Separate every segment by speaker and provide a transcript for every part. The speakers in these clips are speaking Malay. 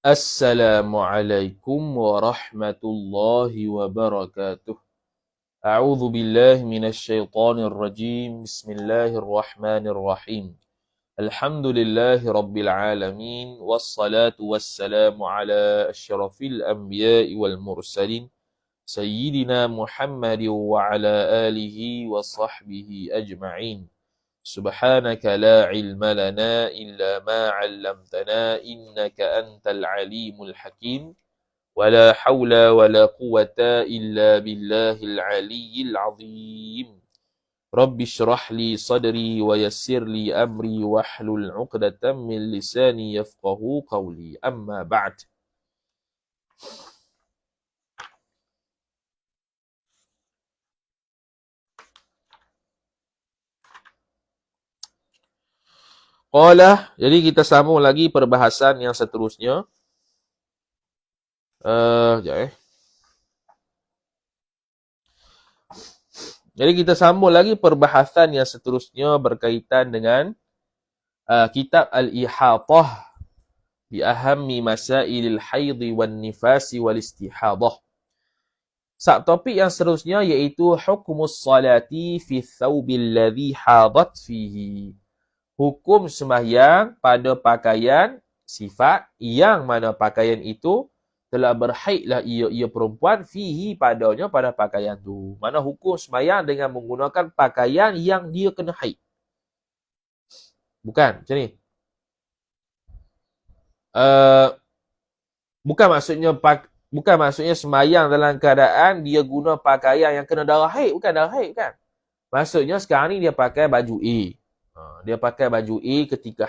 Speaker 1: Assalamualaikum warahmatullahi wabarakatuh. A'udzu billahi minasyaitonir rajim. Bismillahirrahmanirrahim. Alhamdulillahi rabbil alamin wassalatu wassalamu ala asyrafil anbiya'i wal mursalin sayyidina Muhammadin wa ala alihi wa sahbihi ajma'in. سبحانك لا علم لنا إلا ما علمتنا إنك أنت العليم الحكيم ولا حول ولا قوة إلا بالله العلي العظيم رب اشرح لي صدري ويسر لي أمري واحلل عقدة من لساني يفقه قولي أما بعد. Jadi kita sambung lagi perbahasan yang seterusnya. Jadi kita sambung lagi perbahasan yang seterusnya berkaitan dengan kitab Al-Ihatah bi ahammi masailil haidhi wan nifasi wal istihadah. Subtopik yang seterusnya iaitu hukmus salati fi thawbil ladhi hadat fihi. Hukum sembahyang pada pakaian sifat yang mana pakaian itu telah berhaidlah ia perempuan fihi padanya pada pakaian tu. Mana hukum sembahyang dengan menggunakan pakaian yang dia kena haid. Bukan macam ni. Bukan maksudnya sembahyang dalam keadaan dia guna pakaian yang kena darah haid, bukan darah haid kan. Maksudnya sekarang ni dia pakai baju A. Dia pakai baju A ketika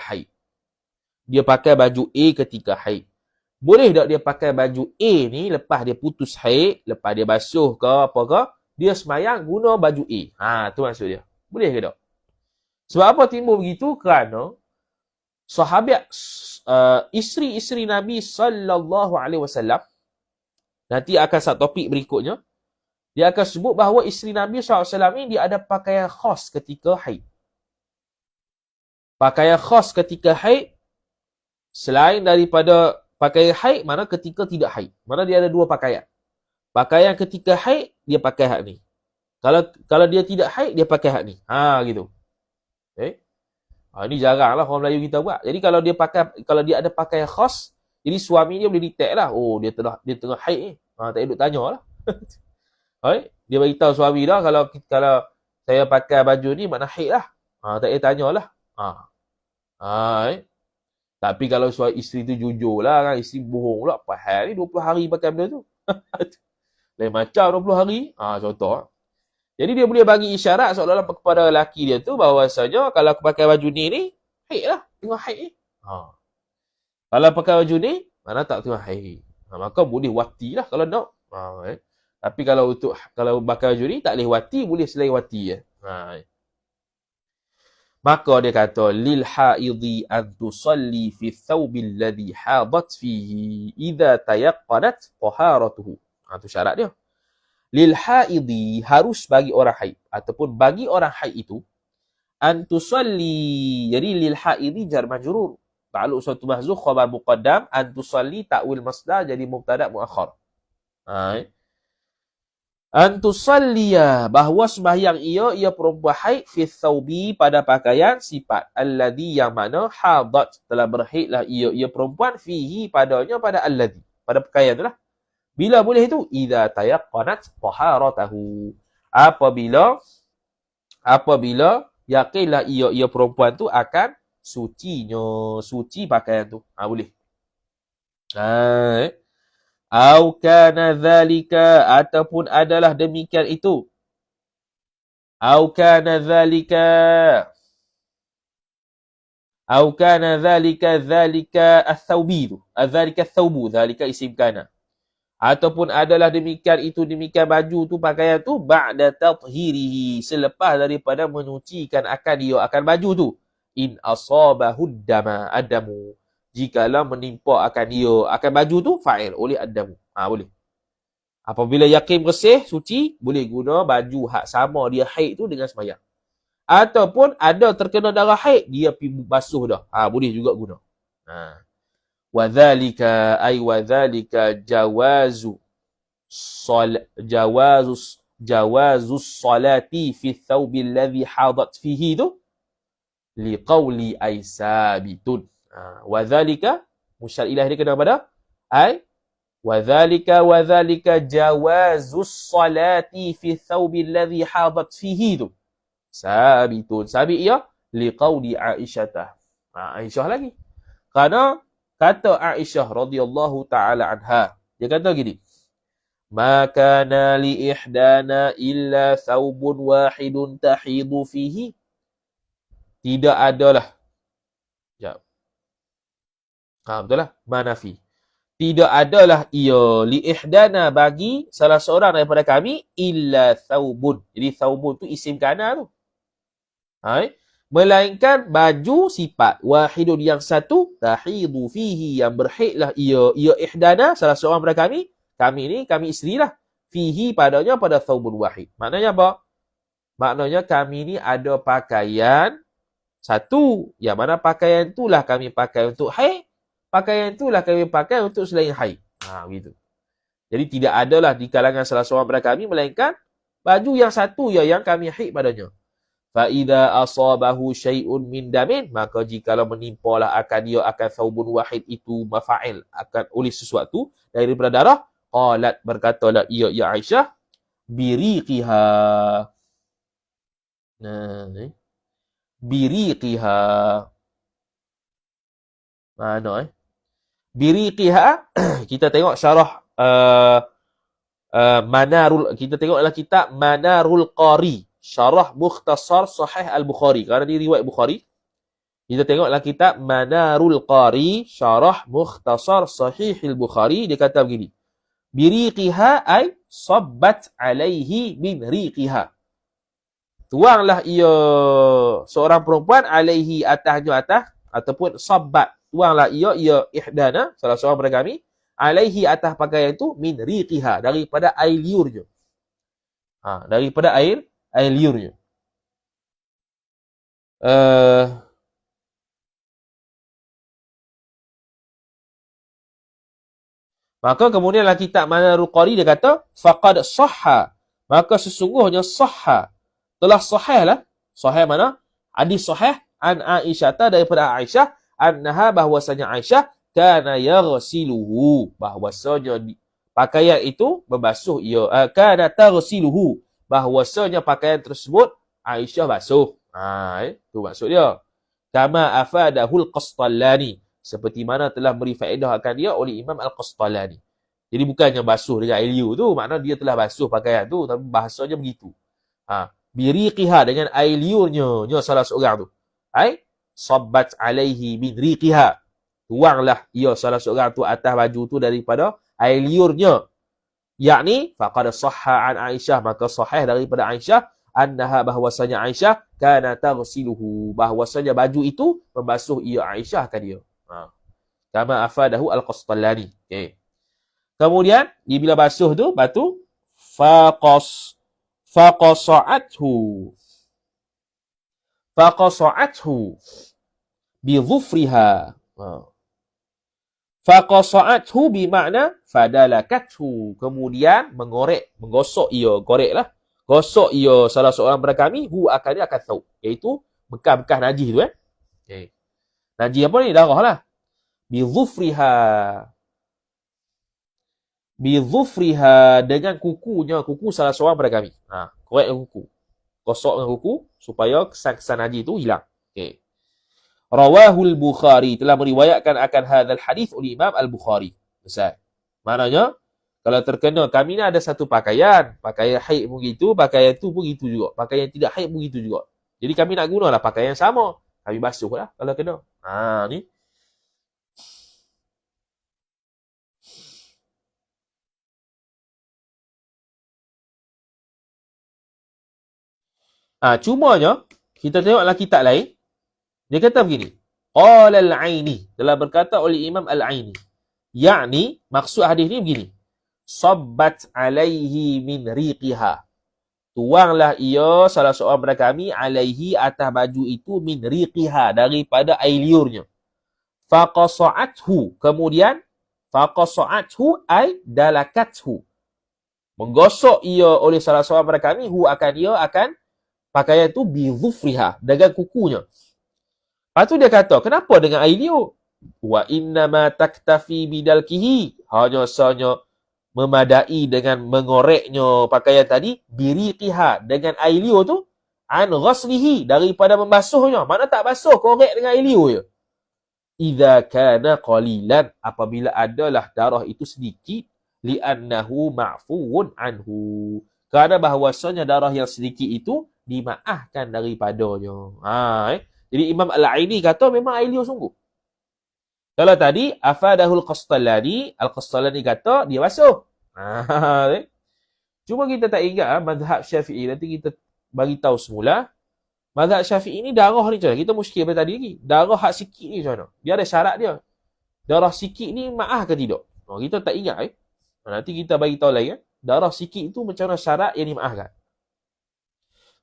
Speaker 1: haid. Boleh tak dia pakai baju A ni lepas dia putus haid, lepas dia basuh ke apa ke, dia sembahyang guna baju A. Tu maksud dia. Boleh ke tak? Sebab apa timbul begitu? Kerana sahabat isteri-isteri Nabi sallallahu alaihi wasallam, nanti akan satu topik berikutnya, dia akan sebut bahawa isteri Nabi sallallahu alaihi wasallam ni dia ada pakaian khas ketika haid. Pakaian khas ketika haid selain daripada pakaian haid, mana ketika tidak haid. Mana dia ada dua pakaian. Pakaian ketika haid dia pakai hak ni. Kalau dia tidak haid dia pakai hak ni. Gitu. Ini jaranglah orang Melayu kita buat. Jadi kalau dia ada pakaian khas, jadi suami dia boleh detect lah. Oh, dia tengah haid ni. Tak payah duk tanyalah. Dia beritahu suami dah kalau saya pakai baju ni makna haid lah. Tak payah tanyalah. Tapi kalau isteri tu jujur lah kan, isteri bohong pula, pasal ni 20 hari pakai benda tu. Lain macam 20 hari. Contoh. Jadi dia boleh bagi isyarat seolah-olah kepada lelaki dia tu bahawasanya kalau aku pakai baju ni haid lah, tengah haid ni. Kalau pakai baju ni, mana tak tengah haid. Maka boleh wati lah kalau nak. Tapi kalau pakai baju ni tak boleh wati, boleh selain wati je. Maka dia kata lil haidhi an tusalli fi thawbil ladhi hadat fihi idza tayaqqanat taharatuhu. Tu syarat dia. Lil haidhi, harus bagi orang haid ataupun bagi orang haid itu an tusalli. Jadi lil haidhi jar majrur, ta'alluq suatu mahzuf khabar muqaddam, an tusalli ta'wil masdar jadi mubtada muakhar. Antusalliya, bahawa sembahyang ia perempuan haid fi thawbi, pada pakaian sifat alladhi, yang mana hadat, telah berhaidlah ia perempuan fihi, padanya, pada alladhi, pada pakaian itulah. Bila boleh itu? Idza tayaqqanat taharatahu, apabila yakinlah ia perempuan tu akan suci pakaian tu. Boleh. Au kana dhalika, ataupun adalah demikian itu. Au kana dhalika ath-thawbi tu. Dhalika ath-thawbu, dhalika isim kana. Ataupun adalah demikian baju tu, pakaian tu, ba'da tathhirihi, selepas daripada menyucikan akan baju tu. In asabahu adamu, jikalau menimpa akan baju tu fa'il oleh adamu. Boleh. Apabila yakin bersih, suci, boleh guna baju hak sama dia haid tu dengan sembahyang. Ataupun ada terkena darah haid, dia pergi basuh dah. Boleh juga guna. Wadzalika ay wadzalika jawazus salati fi thawbi alladhi hadat fihi tu liqauli ay sabitun. Wadzalika musyar ilahi dia kena pada ay wadzalika jawazus salati fi thawbi alladhi hadat fihi tu sabitun. Sabit ya liqauli Aisyah. Aisyah lagi. Kerana kata Aisyah radhiyallahu taala anha, dia kata gini, ma kana li ihdana illa thawbun wahidun tahidu fihi. Tidak adalah. Sekejap. Betul lah. Manafi. Tidak adalah ia li ihdana bagi salah seorang daripada kami illa thawbun. Jadi thawbun tu isim kana tu. Melainkan baju sifat wahidun yang satu tahidu fihi yang berhaidlah ia ihdana salah seorang daripada kami isteri lah fihi padanya pada thawbun wahid. Maknanya apa? Maknanya kami ni ada pakaian satu yang mana pakaian itulah kami pakai untuk haid, pakaian itulah kami pakai untuk selain haid. Begitu. Jadi tidak adalah di kalangan salah seorang daripada kami melainkan baju yang satu yang kami haid padanya. Fa'idha asabahu syai'un min damin, maka jikalau menimpalah akan dia akan thawbun wahid itu mafa'il akan oleh sesuatu daripada darah, qalat berkatalah ia Aisyah biriqiha. Biriqiha. Mana biriqiha kita tengok syarah Manarul, kita tengoklah kitab Manarul Qari, syarah mukhtasar sahih al-Bukhari. Kerana dia riwayat Bukhari. Kita tengoklah kitab Manarul Qari, syarah mukhtasar sahih al-Bukhari. Dia kata begini. Biriqiha ay sabbat alaihi min riqiha. Tuanglah ia seorang perempuan alaihi atas ataupun sabbat. Tuanglah ia ihdana salah seorang daripada kami alaihi atas pakaian itu min riqiha daripada air liurnya. Daripada air liurnya. Maka kemudianlah kitab Manarul Qari dia kata faqad sahha, maka sesungguhnya sahha telah sahih lah. Sahih mana? Hadis sahih an Aisyah daripada Aisyah annaha bahwasanya Aisyah kana yaghsiluhu, bahwasanya pakaian itu membasuh ia, kana taghsiluhu, bahwasanya pakaian tersebut Aisyah basuh. Itu maksud dia. Kama afadahul Qastallani, seperti mana telah beri faedah akan dia oleh Imam Al-Qastallani. Jadi bukannya basuh dengan air liur tu, makna dia telah basuh pakaian tu, tapi bahasanya begitu. Biriqiha dengan air liurnya, salah seorang tu. Sabbat alaihi min riqiha. Tuanglah ia salah seorang tu atas baju tu daripada air liurnya. Yakni faqad sahha an Aisyah, maka sahih daripada Aisyah annaha bahwasanya Aisyah kana taghsiluhu, bahwasanya baju itu membasuh ia Aisyah kan dia. Kama afadahu Al-Qastallani. Okay. Kemudian bila basuh tu batu faqasa'athu bi dhufriha. Faqasa'athu bermakna fadalakathu, kemudian menggosok ia, goreklah. Gosok ia salah seorang daripada kami akan dia akan tahu, iaitu bekas-bekas najis tu Okay. Najis apa ni? Darah lah. Bi dhufriha dengan kukunya, kuku salah seorang daripada kami. Korek dengan kuku. Gosok dengan kuku supaya kesan-kesan najis tu hilang. Okay. Rawahul Bukhari, telah meriwayatkan akan hadzal hadis oleh Imam Al-Bukhari. Besar. Maknanya kalau terkena kami ni ada satu pakaian haid pun gitu, pakaian tu pun gitu juga, pakaian tidak haid pun gitu juga. Jadi kami nak gunalah pakaian sama, kami basuhlah kalau kena. Ni. Cumanya kita tengoklah kitab lain. Dia kata begini. Qala al-Aini, telah berkata oleh Imam Al-Aini. Yakni maksud hadis ni begini. Sabbat alaihi min riqiha. Tuanglah ia salah seorang daripada kami alaihi atas baju itu min riqiha daripada air liurnya. faqasa'athu, kemudian faqasa'athu ay dalakathu, menggosok ia oleh salah seorang pada kami, akan ia akan pakaian tu bi dhufriha, dengan kukunya. Lepas tu dia kata, kenapa dengan air liur? Wa innama taktafi bidalkihi, hanya sahaja memadai dengan mengoreknya pakaian tadi, biriqiha, dengan air liur tu, an ghaslihi, daripada membasuhnya. Mana tak basuh, korek dengan air liur je. Idza kana qalilan, apabila adalah darah itu sedikit, li'annahu ma'fuun anhu, kerana bahawasanya darah yang sedikit itu dimaafkan daripadanya. Jadi Imam Al-Aini kata memang air liur sungguh. Kalau tadi afadahul Qastalani, Al-Qastalani kata dia basuh. Cuma kita tak ingat mazhab Syafi'i. Nanti kita bagi tahu semula. Mazhab Syafi'i ni darah ni macam mana? Kita muskil daripada tadi lagi. Darah hak sikit ni macam mana? Dia ada syarat dia. Darah sikit ni maaf ke tidak? Kita tak ingat. Nanti kita bagi tahu lagi. Darah sikit tu macam mana syarat yang dimaafkan.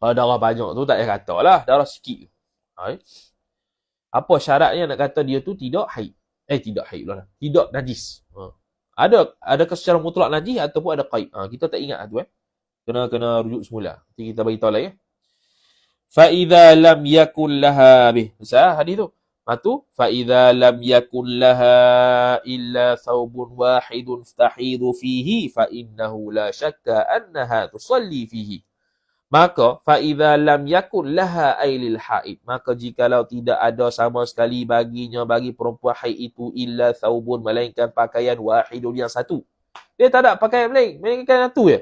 Speaker 1: Kalau darah banyak tu tak payah kata lah. Darah sikit. Apa syaratnya nak kata dia tu tidak haid? Tidak haid lah. Tidak najis. Adakah secara mutlak najis ataupun ada qaid? Kita tak ingat tu. Kena rujuk semula. Nanti kita bagi tahu lagi. Fa idza lam yakun laha bih. Misal hadis tu. Fa idza lam yakun laha illa thawbun wahidun tahidu fihi fa innahu la syakka annaha tusalli fihi. Maka fa idza lam yakun laha ailil haid, maka jikalau tidak ada sama sekali baginya, bagi perempuan haid itu, illa thawbun, melainkan pakaian, wahidun, yang satu. Dia tak ada pakaian lain, melainkan satu je.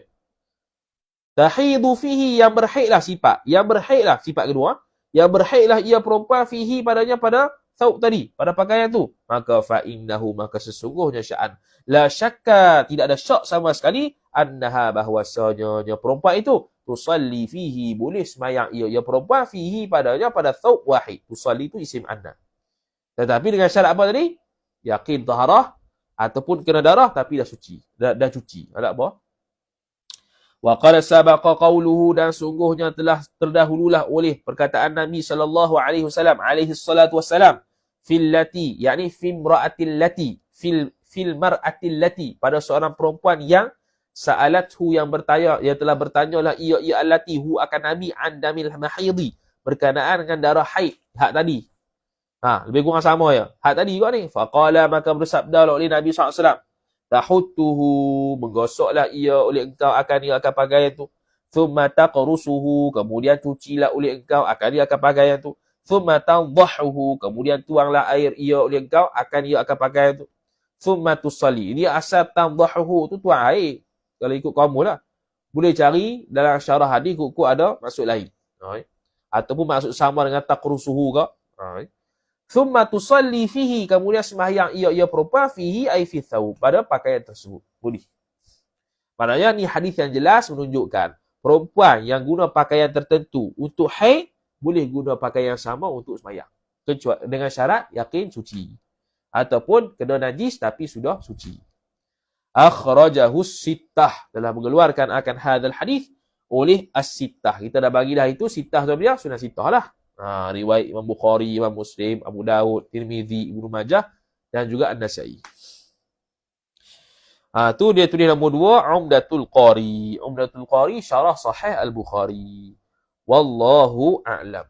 Speaker 1: Tahidu fihi, yang berhaidlah sifat. Yang berhaidlah sifat kedua. Yang berhaidlah ia perempuan fihi, padanya, pada thawb tadi, pada pakaian tu. Maka fa innahu, maka sesungguhnya sya'an, la syakka, tidak ada syak sama sekali, annaha, bahwasanya perempuan itu tusalli fihi, boleh semayang ia perempuan fihi, padanya, pada thawb wahid. Tusalli itu isim anna. Tetapi dengan syarat apa tadi? Yakin taharah, ataupun kena darah tapi dah suci. Dah cuci. Ada apa? Wa qad sabaqa qawluhu, dan sungguhnya telah terdahululah oleh perkataan Nabi sallallahu alaihi wasallam, alaihi salatu wassalam, fil lati, yakni fil mar'atil lati, fil mar'atil lati, pada seorang perempuan yang sa'alathu, yang bertanya, yang telah bertanyalah ia allati, akan Nabi, an damil mahidi, berkenaan dengan darah haid, hak tadi. Lebih kurang sama ya. Hak tadi juga ni. Faqala, maka bersabda oleh Nabi SAW, tahuttuhu, menggosoklah ia oleh engkau, akan ia akan pakaian tu. Thumma taqrusuhu, kemudian cucilah oleh engkau, akan ia akan pakaian tu. Thumma tadhahuhu, kemudian tuanglah air ia oleh engkau, akan ia akan pakaian tu. Thumma tusalli, ini asal tadhahuhu tu tuang air. Kalau ikut kamu lah. Boleh cari dalam syarah hadis kuku ada maksud lain. Ataupun maksud sama dengan taqrusuhu ke. Thumma tusalli fihi, kemudian sembahyang ia perempuan, fihi ay fi thawb, pada pakaian tersebut. Boleh. Maknanya ni hadis yang jelas menunjukkan perempuan yang guna pakaian tertentu untuk haid boleh guna pakaian yang sama untuk sembahyang. Kecuali dengan syarat yakin suci. Ataupun kena najis tapi sudah suci. Akhrajahu sittah, telah mengeluarkan akan hadal hadis oleh as-sittah. Kita dah bagi dah itu sittah tu dia sunnah sittah lah. Riwayat Imam Bukhari, Imam Muslim, Abu Daud, Tirmizi, Ibnu Majah dan juga An-Nasa'i. Tu dia tulis nombor 2, Umdatul Qari. Umdatul Qari syarah Sahih Al-Bukhari. Wallahu a'lam.